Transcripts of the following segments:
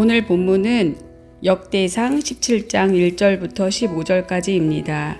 오늘 본문은 역대상 17장 1절부터 15절까지입니다.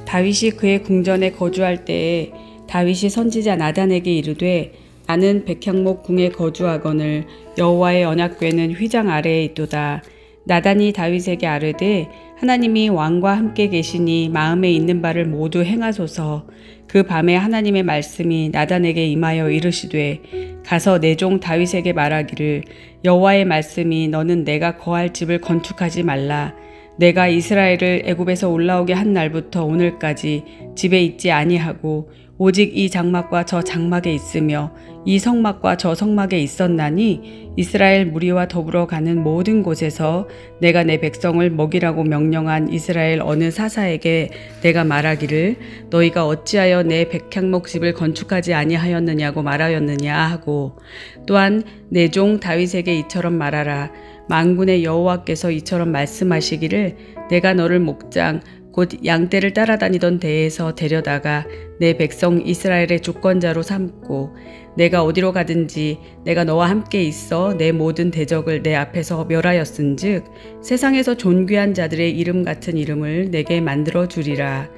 다윗이 그의 궁전에 거주할 때에 다윗이 선지자 나단에게 이르되 나는 백향목 궁에 거주하거늘 여호와의 언약궤는 휘장 아래에 있도다. 나단이 다윗에게 아뢰되 하나님이 왕과 함께 계시니 마음에 있는 바를 모두 행하소서. 그 밤에 하나님의 말씀이 나단에게 임하여 이르시되 가서 내 종 다윗에게 말하기를 여호와의 말씀이 너는 내가 거할 집을 건축하지 말라. 내가 이스라엘을 애굽에서 올라오게 한 날부터 오늘까지 집에 있지 아니하고 오직 이 장막과 저 장막에 있으며 이 성막과 저 성막에 있었나니 이스라엘 무리와 더불어 가는 모든 곳에서 내가 내 백성을 먹이라고 명령한 이스라엘 어느 사사에게 내가 말하기를 너희가 어찌하여 내 백향목 집을 건축하지 아니하였느냐고 말하였느냐 하고 또한 내 종 다윗에게 이처럼 말하라. 만군의 여호와께서 이처럼 말씀하시기를 내가 너를 목장 곧 양떼를 따라다니던 데에서 데려다가 내 백성 이스라엘의 주권자로 삼고 내가 어디로 가든지 내가 너와 함께 있어 내 모든 대적을 내 앞에서 멸하였은즉 세상에서 존귀한 자들의 이름 같은 이름을 내게 만들어 주리라.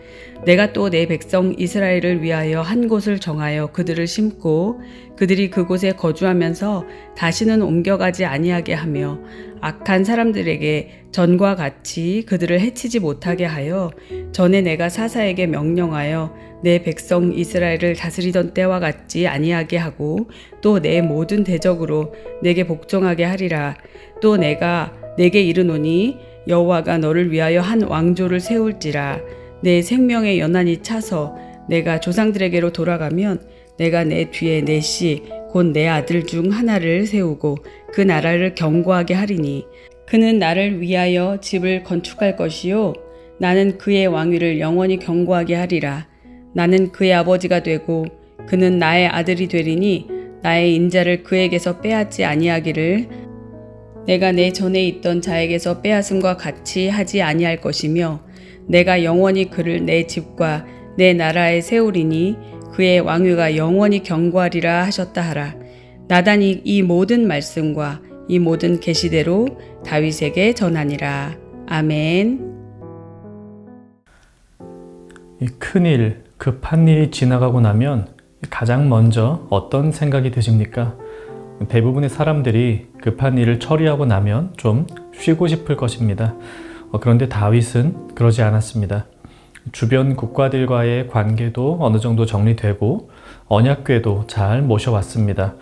내가 또 내 백성 이스라엘을 위하여 한 곳을 정하여 그들을 심고 그들이 그곳에 거주하면서 다시는 옮겨가지 아니하게 하며 악한 사람들에게 전과 같이 그들을 해치지 못하게 하여 전에 내가 사사에게 명령하여 내 백성 이스라엘을 다스리던 때와 같지 아니하게 하고 또 내 모든 대적으로 내게 복종하게 하리라. 또 내가 내게 이르노니 여호와가 너를 위하여 한 왕조를 세울지라. 내 생명의 연한이 차서 내가 조상들에게로 돌아가면 내가 내 뒤에 내 씨 곧 내 아들 중 하나를 세우고 그 나라를 견고하게 하리니 그는 나를 위하여 집을 건축할 것이요 나는 그의 왕위를 영원히 견고하게 하리라. 나는 그의 아버지가 되고 그는 나의 아들이 되리니 나의 인자를 그에게서 빼앗지 아니하기를 내가 내 전에 있던 자에게서 빼앗음과 같이 하지 아니할 것이며 내가 영원히 그를 내 집과 내 나라에 세우리니 그의 왕위가 영원히 견고하리라 하셨다 하라. 나단이 이 모든 말씀과 이 모든 계시대로 다윗에게 전하니라. 아멘. 이 큰일, 급한 일이 지나가고 나면 가장 먼저 어떤 생각이 드십니까? 대부분의 사람들이 급한 일을 처리하고 나면 좀 쉬고 싶을 것입니다. 그런데 다윗은 그러지 않았습니다. 주변 국가들과의 관계도 어느 정도 정리되고 언약궤도 잘 모셔왔습니다.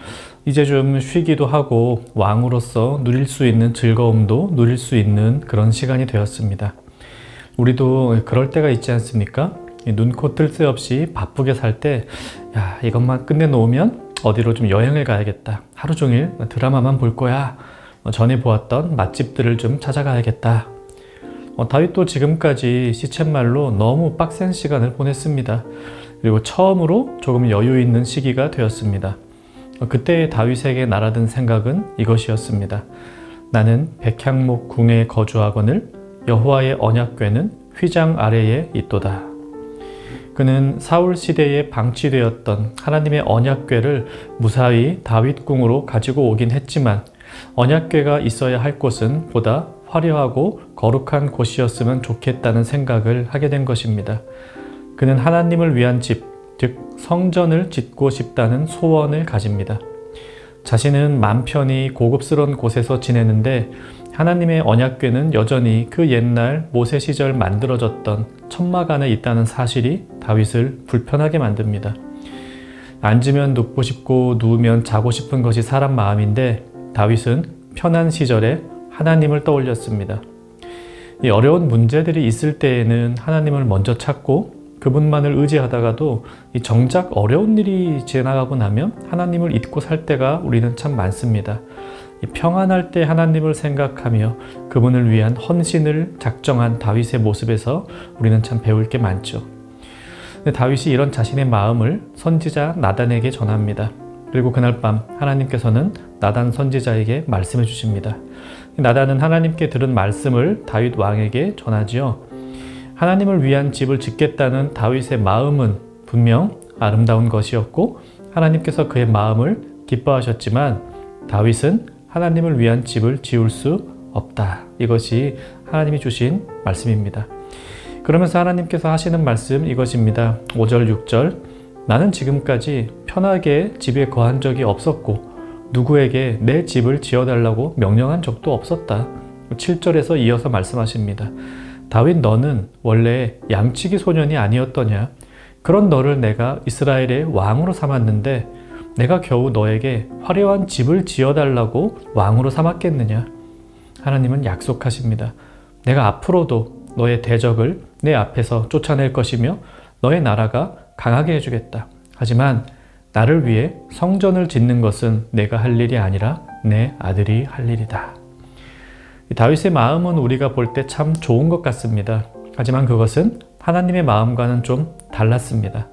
이제 좀 쉬기도 하고 왕으로서 누릴 수 있는 즐거움도 누릴 수 있는 그런 시간이 되었습니다. 우리도 그럴 때가 있지 않습니까? 눈코 뜰 새 없이 바쁘게 살 때 야, 이것만 끝내놓으면 어디로 좀 여행을 가야겠다. 하루 종일 드라마만 볼 거야. 전에 보았던 맛집들을 좀 찾아가야겠다. 다윗도 지금까지 시쳇말로 너무 빡센 시간을 보냈습니다. 그리고 처음으로 조금 여유 있는 시기가 되었습니다. 그때 다윗에게 날아든 생각은 이것이었습니다. 나는 백향목 궁에 거주하거늘 여호와의 언약궤는 휘장 아래에 있도다. 그는 사울 시대에 방치되었던 하나님의 언약궤를 무사히 다윗 궁으로 가지고 오긴 했지만 언약궤가 있어야 할 곳은 보다 화려하고 거룩한 곳이었으면 좋겠다는 생각을 하게 된 것입니다. 그는 하나님을 위한 집, 즉 성전을 짓고 싶다는 소원을 가집니다. 자신은 맘 편히 고급스러운 곳에서 지내는데 하나님의 언약궤는 여전히 그 옛날 모세 시절 만들어졌던 천막 안에 있다는 사실이 다윗을 불편하게 만듭니다. 앉으면 눕고 싶고 누우면 자고 싶은 것이 사람 마음인데 다윗은 편한 시절에 하나님을 떠올렸습니다. 이 어려운 문제들이 있을 때에는 하나님을 먼저 찾고 그분만을 의지하다가도 이 정작 어려운 일이 지나가고 나면 하나님을 잊고 살 때가 우리는 참 많습니다. 이 평안할 때 하나님을 생각하며 그분을 위한 헌신을 작정한 다윗의 모습에서 우리는 참 배울 게 많죠. 근데 다윗이 이런 자신의 마음을 선지자 나단에게 전합니다. 그리고 그날 밤 하나님께서는 나단 선지자에게 말씀해 주십니다. 나단은 하나님께 들은 말씀을 다윗 왕에게 전하지요. 하나님을 위한 집을 짓겠다는 다윗의 마음은 분명 아름다운 것이었고 하나님께서 그의 마음을 기뻐하셨지만 다윗은 하나님을 위한 집을 지을 수 없다. 이것이 하나님이 주신 말씀입니다. 그러면서 하나님께서 하시는 말씀 이것입니다. 5절, 6절. 나는 지금까지 편하게 집에 거한 적이 없었고 누구에게 내 집을 지어달라고 명령한 적도 없었다. 7절에서 이어서 말씀하십니다. 다윗 너는 원래 양치기 소년이 아니었더냐? 그런 너를 내가 이스라엘의 왕으로 삼았는데 내가 겨우 너에게 화려한 집을 지어달라고 왕으로 삼았겠느냐? 하나님은 약속하십니다. 내가 앞으로도 너의 대적을 내 앞에서 쫓아낼 것이며 너의 나라가 강하게 해주겠다. 하지만 나를 위해 성전을 짓는 것은 내가 할 일이 아니라 내 아들이 할 일이다. 다윗의 마음은 우리가 볼 때 참 좋은 것 같습니다. 하지만 그것은 하나님의 마음과는 좀 달랐습니다.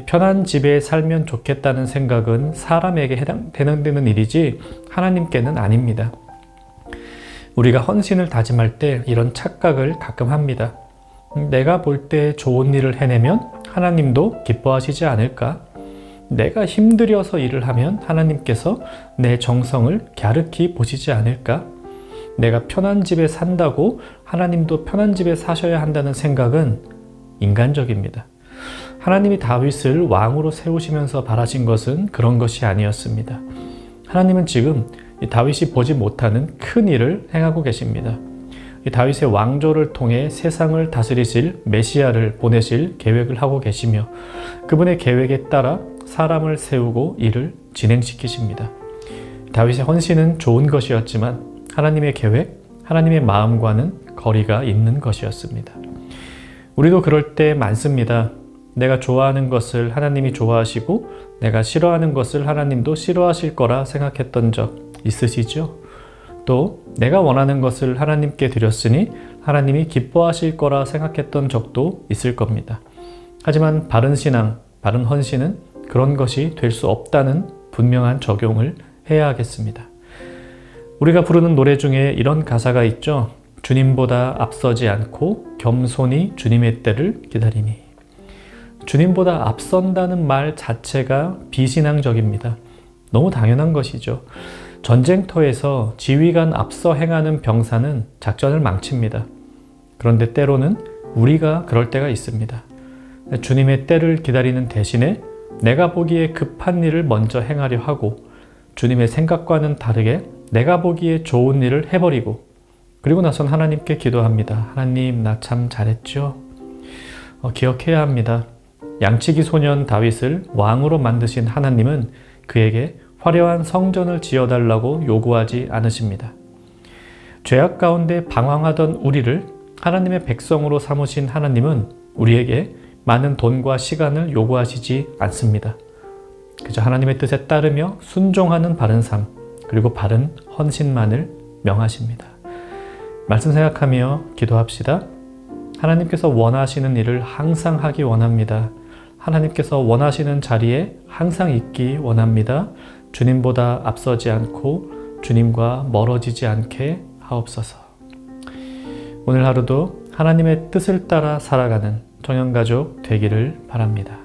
편한 집에 살면 좋겠다는 생각은 사람에게 해당되는 일이지 하나님께는 아닙니다. 우리가 헌신을 다짐할 때 이런 착각을 가끔 합니다. 내가 볼 때 좋은 일을 해내면 하나님도 기뻐하시지 않을까? 내가 힘들여서 일을 하면 하나님께서 내 정성을 갸륵히 보시지 않을까? 내가 편한 집에 산다고 하나님도 편한 집에 사셔야 한다는 생각은 인간적입니다. 하나님이 다윗을 왕으로 세우시면서 바라신 것은 그런 것이 아니었습니다. 하나님은 지금 다윗이 보지 못하는 큰 일을 행하고 계십니다. 다윗의 왕조를 통해 세상을 다스리실 메시아를 보내실 계획을 하고 계시며 그분의 계획에 따라 사람을 세우고 일을 진행시키십니다. 다윗의 헌신은 좋은 것이었지만 하나님의 계획, 하나님의 마음과는 거리가 있는 것이었습니다. 우리도 그럴 때 많습니다. 내가 좋아하는 것을 하나님이 좋아하시고 내가 싫어하는 것을 하나님도 싫어하실 거라 생각했던 적 있으시죠? 또 내가 원하는 것을 하나님께 드렸으니 하나님이 기뻐하실 거라 생각했던 적도 있을 겁니다. 하지만 바른 신앙, 바른 헌신은 그런 것이 될 수 없다는 분명한 적용을 해야 하겠습니다. 우리가 부르는 노래 중에 이런 가사가 있죠. 주님보다 앞서지 않고 겸손히 주님의 때를 기다리니. 주님보다 앞선다는 말 자체가 비신앙적입니다. 너무 당연한 것이죠. 전쟁터에서 지휘관 앞서 행하는 병사는 작전을 망칩니다. 그런데 때로는 우리가 그럴 때가 있습니다. 주님의 때를 기다리는 대신에 내가 보기에 급한 일을 먼저 행하려 하고 주님의 생각과는 다르게 내가 보기에 좋은 일을 해버리고 그리고 나선 하나님께 기도합니다. 하나님, 나 참 잘했죠? 기억해야 합니다. 양치기 소년 다윗을 왕으로 만드신 하나님은 그에게 화려한 성전을 지어달라고 요구하지 않으십니다. 죄악 가운데 방황하던 우리를 하나님의 백성으로 삼으신 하나님은 우리에게 많은 돈과 시간을 요구하시지 않습니다. 그저 하나님의 뜻에 따르며 순종하는 바른 삶, 그리고 바른 헌신만을 명하십니다. 말씀 생각하며 기도합시다. 하나님께서 원하시는 일을 항상 하기 원합니다. 하나님께서 원하시는 자리에 항상 있기 원합니다. 주님보다 앞서지 않고 주님과 멀어지지 않게 하옵소서. 오늘 하루도 하나님의 뜻을 따라 살아가는 청년가족 되기를 바랍니다.